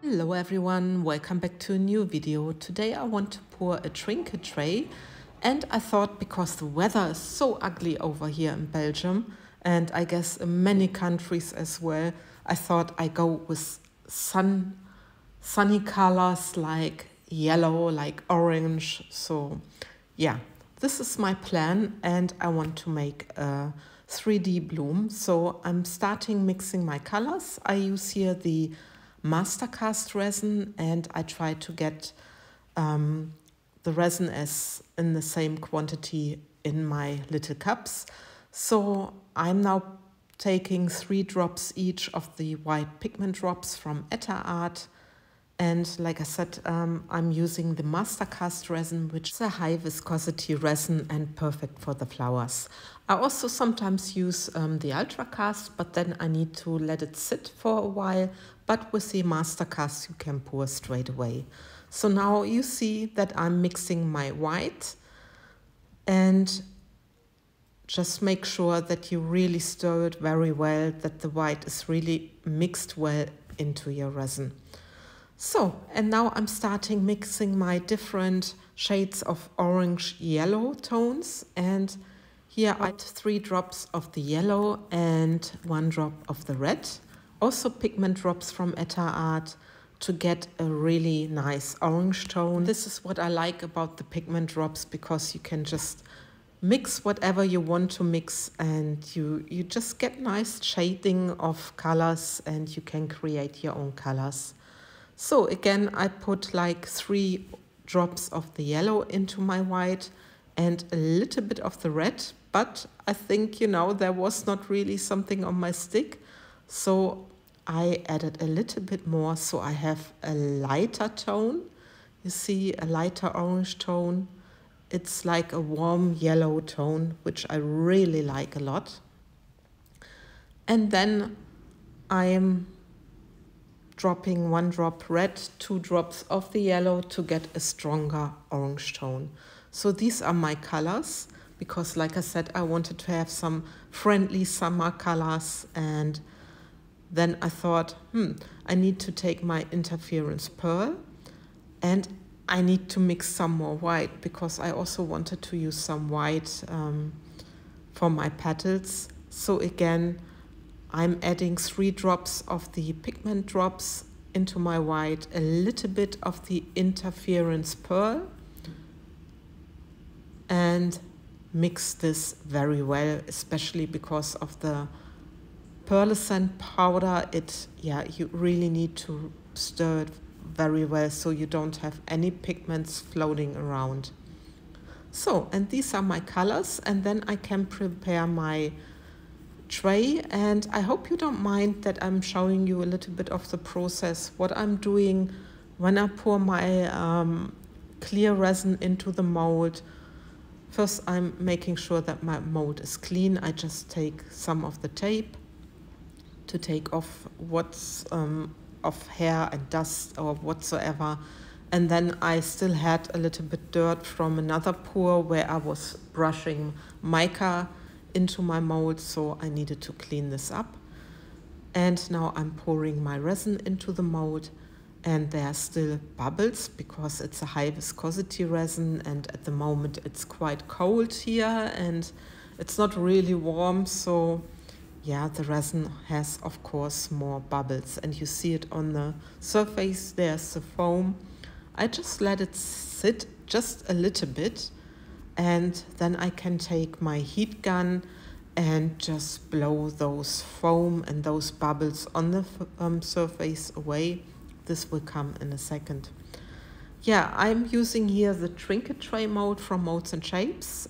Hello everyone, welcome back to a new video. Today I want to pour a trinket tray, and I thought because the weather is so ugly over here in Belgium and I guess in many countries as well, I thought I go with sunny colors like yellow, like orange. So yeah, this is my plan and I want to make a 3D bloom. So I'm starting mixing my colors. I use here the Mastercast Resin and I try to get the resin as in the same quantity in my little cups. So I'm now taking 3 drops each of the white pigment drops from Etter Art. And like I said, I'm using the Mastercast resin, which is a high viscosity resin and perfect for the flowers. I also sometimes use the Ultracast, but then I need to let it sit for a while. But with the Mastercast, you can pour straight away. So now you see that I'm mixing my white, and just make sure that you really stir it very well, that the white is really mixed well into your resin. So, and now I'm starting mixing my different shades of orange yellow tones, and here I add 3 drops of the yellow and 1 drop of the red. Also pigment drops from Etter Art to get a really nice orange tone. This is what I like about the pigment drops, because you can just mix whatever you want to mix and you just get nice shading of colors and you can create your own colors. So again, I put like 3 drops of the yellow into my white and a little bit of the red, but I think, you know, there was not really something on my stick, so I added a little bit more, so I have a lighter tone. You see, a lighter orange tone. It's like a warm yellow tone, which I really like a lot. And then I'm dropping 1 drop red, 2 drops of the yellow to get a stronger orange tone. So these are my colors, because like I said, I wanted to have some friendly summer colors. And then I thought, I need to take my interference pearl and I need to mix some more white, because I also wanted to use some white for my petals. So again, I'm adding 3 drops of the pigment drops into my white, a little bit of the interference pearl, and mix this very well, especially because of the pearlescent powder. You really need to stir it very well so you don't have any pigments floating around. So, and these are my colors, and then I can prepare my tray. And I hope you don't mind that I'm showing you a little bit of the process, what I'm doing when I pour my clear resin into the mold. First, I'm making sure that my mold is clean. I just take some of the tape to take off what's of hair and dust or whatsoever. And then I still had a little bit dirt from another pour where I was brushing mica into my mold, so I needed to clean this up. And now I'm pouring my resin into the mold, and there are still bubbles because it's a high viscosity resin, and at the moment it's quite cold here and it's not really warm, so yeah, the resin has of course more bubbles, and you see it on the surface. There's the foam. I just let it sit just a little bit, and then I can take my heat gun and just blow those foam and those bubbles on the surface away. This will come in a second. Yeah, I'm using here the Trinket Tray Mold from MoldsandShapes.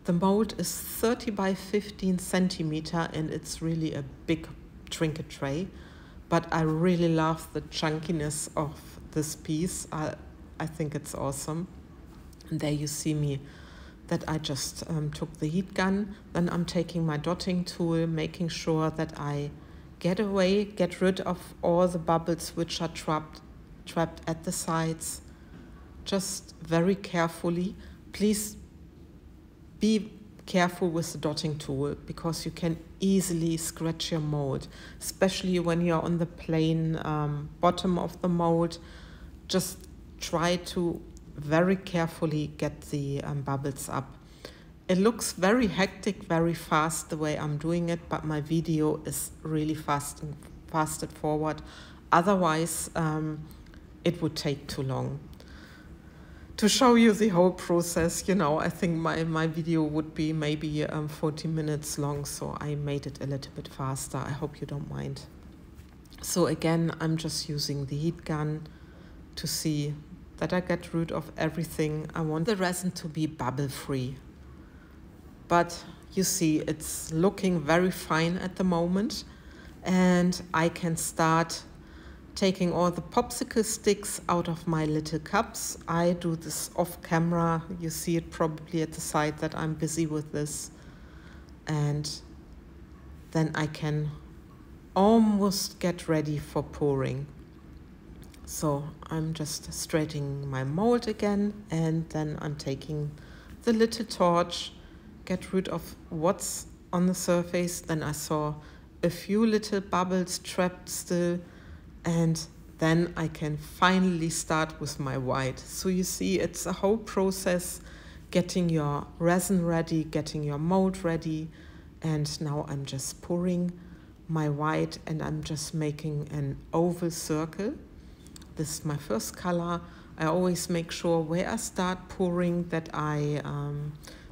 The mold is 30 by 15 centimeter and it's really a big trinket tray, but I really love the chunkiness of this piece. I think it's awesome. And there you see me that I just took the heat gun. Then I'm taking my dotting tool, making sure that I get rid of all the bubbles which are trapped at the sides. Just very carefully. Please be careful with the dotting tool, because you can easily scratch your mold, especially when you're on the plain bottom of the mold. Just try to very carefully get the bubbles up. It looks very hectic, very fast the way I'm doing it, but my video is really fasted forward. Otherwise, it would take too long. To show you the whole process, you know, I think my video would be maybe 40 minutes long, so I made it a little bit faster. I hope you don't mind. So again, I'm just using the heat gun to see that I get rid of everything. I want the resin to be bubble free. But you see, it's looking very fine at the moment, and I can start taking all the popsicle sticks out of my little cups. I do this off camera. You see it probably at the side that I'm busy with this. And then I can almost get ready for pouring. So I'm just straightening my mold again, and then I'm taking the little torch, get rid of what's on the surface. Then I saw a few little bubbles trapped still, and then I can finally start with my white. So you see, it's a whole process, getting your resin ready, getting your mold ready, and now I'm just pouring my white, and I'm just making an oval circle. This is my first color. I always make sure where I start pouring that I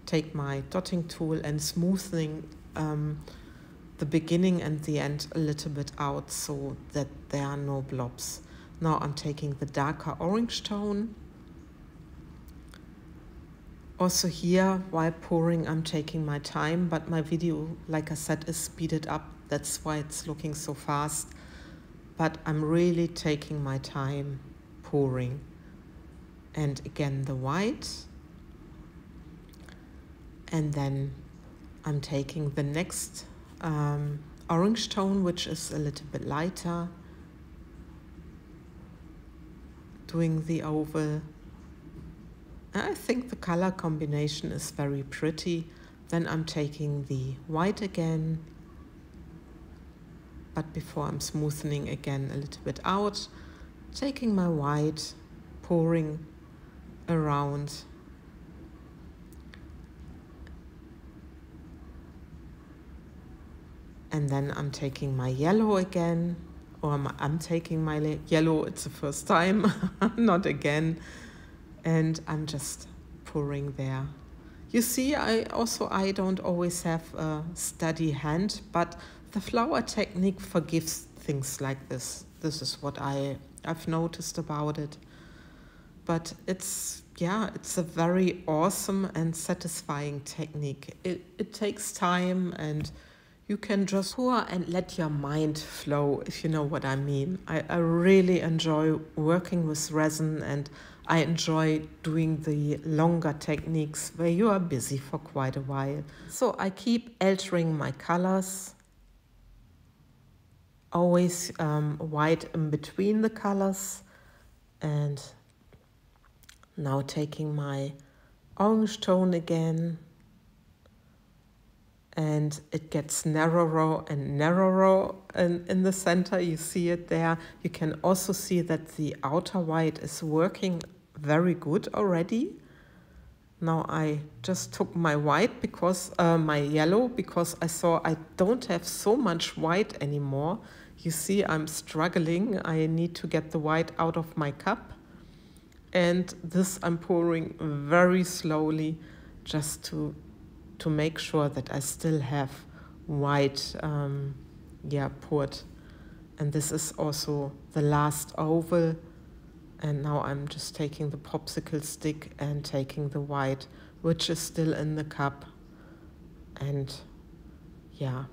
take my dotting tool and smoothing the beginning and the end a little bit out so that there are no blobs. Now I'm taking the darker orange tone. Also here, while pouring, I'm taking my time, but my video, like I said, is speeded up. That's why it's looking so fast. But I'm really taking my time pouring. And again, the white. And then I'm taking the next orange tone, which is a little bit lighter, doing the oval. I think the color combination is very pretty. Then I'm taking the white again, but before I'm smoothing again a little bit out, taking my white, pouring around. And then I'm taking my yellow again, or I'm taking my yellow, it's the first time, not again. And I'm just pouring there. You see, I don't always have a steady hand, but the flower technique forgives things like this. This is what I've noticed about it. But it's a very awesome and satisfying technique. It takes time, and you can just pour and let your mind flow, if you know what I mean. I really enjoy working with resin, and I enjoy doing the longer techniques where you are busy for quite a while. So I keep altering my colors, always white in between the colors. And now taking my orange tone again, and it gets narrower and narrower in the center. You see it there. You can also see that the outer white is working very good already. Now I just took my white because my yellow, because I saw I don't have so much white anymore. You see, I'm struggling. I need to get the white out of my cup, and this I'm pouring very slowly, just to make sure that I still have white poured. And this is also the last oval. And now I'm just taking the popsicle stick and taking the white, which is still in the cup, and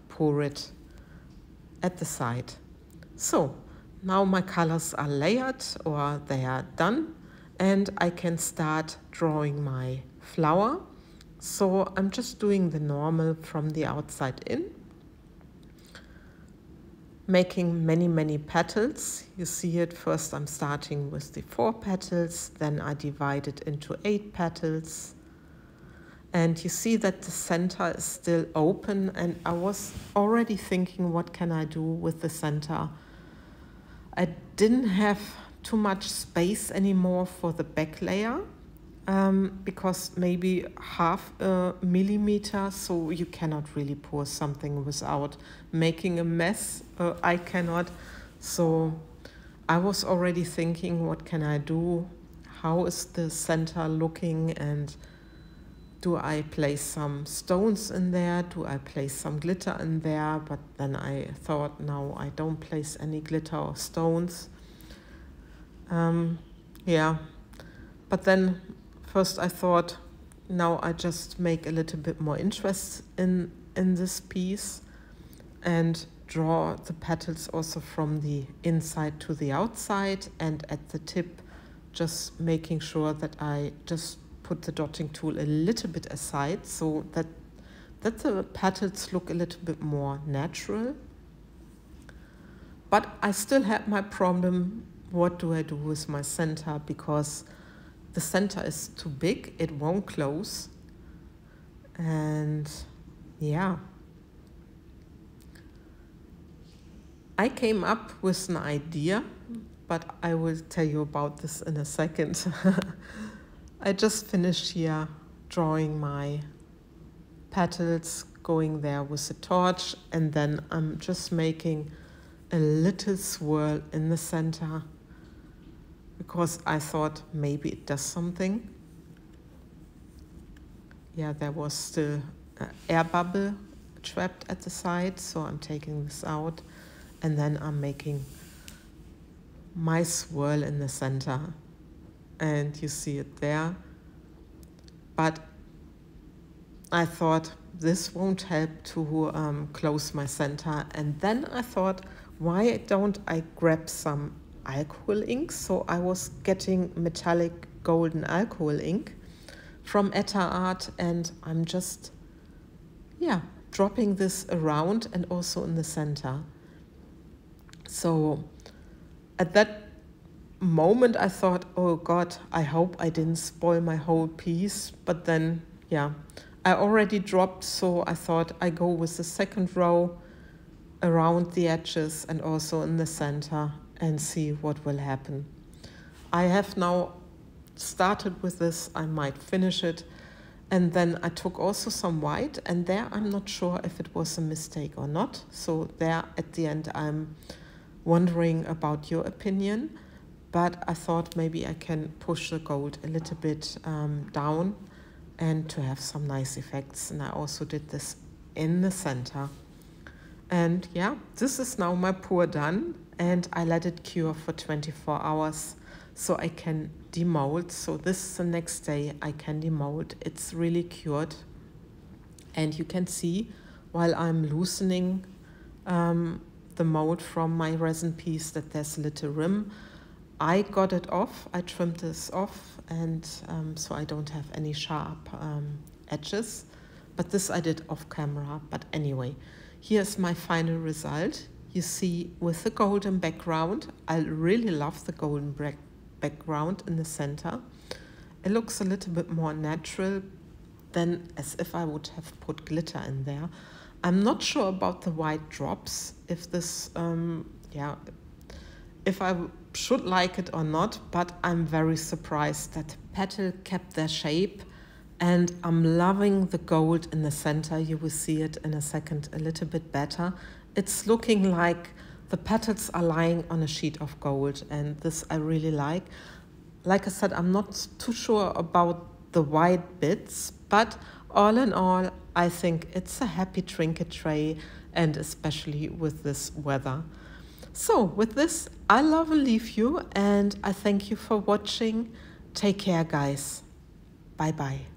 pour it at the side. So now my colors are layered, or they are done, and I can start drawing my flower. So I'm just doing the normal from the outside in, making many petals. You see it, first I'm starting with the 4 petals, then I divide it into 8 petals. And you see that the center is still open, and I was already thinking, what can I do with the center? I didn't have too much space anymore for the back layer, because maybe 0.5 millimeter, so you cannot really pour something without making a mess. I cannot. So I was already thinking, what can I do? How is the center looking? And do I place some stones in there? Do I place some glitter in there? But then I thought, no, I don't place any glitter or stones. Yeah, but then first I thought, now I just make a little bit more interest in this piece and draw the petals also from the inside to the outside, and at the tip just making sure that I just put the dotting tool a little bit aside so that the petals look a little bit more natural. But I still had my problem, what do I do with my center, because the center is too big, it won't close. And yeah, I came up with an idea, but I will tell you about this in a second. I just finished here drawing my petals, going there with a torch, and then I'm just making a little swirl in the center because I thought maybe it does something. Yeah, there was still an air bubble trapped at the side, so I'm taking this out, and then I'm making my swirl in the center, and you see it there. But I thought this won't help to close my center, and then I thought, why don't I grab some alcohol ink? So I was getting metallic golden alcohol ink from Etter Art, and I'm just, yeah, dropping this around and also in the center. So at that moment I thought, oh God, I hope I didn't spoil my whole piece. But then, yeah, I already dropped, so I thought I go with the second row around the edges and also in the center and see what will happen. I have now started with this, I might finish it. And then I took also some white, and there I'm not sure if it was a mistake or not. So there at the end I'm wondering about your opinion, but I thought maybe I can push the gold a little bit down and to have some nice effects. And I also did this in the center. And yeah, this is now my pour done, and I let it cure for 24 hours so I can demold. So this is the next day I can demold. It's really cured, and you can see while I'm loosening the mold from my resin piece that there's a little rim. I got it off, I trimmed this off, and so I don't have any sharp edges, but this I did off camera. But anyway, here's my final result. You see with the golden background, I really love the golden background in the center. It looks a little bit more natural than as if I would have put glitter in there. I'm not sure about the white drops, if this, yeah, if I should like it or not, but I'm very surprised that the petal kept their shape, and I'm loving the gold in the center. You will see it in a second a little bit better. It's looking like the petals are lying on a sheet of gold, and this I really like. Like I said, I'm not too sure about the white bits, but all in all, I think it's a happy trinket tray, and especially with this weather. So with this, I love and leave you, and I thank you for watching. Take care, guys. Bye-bye.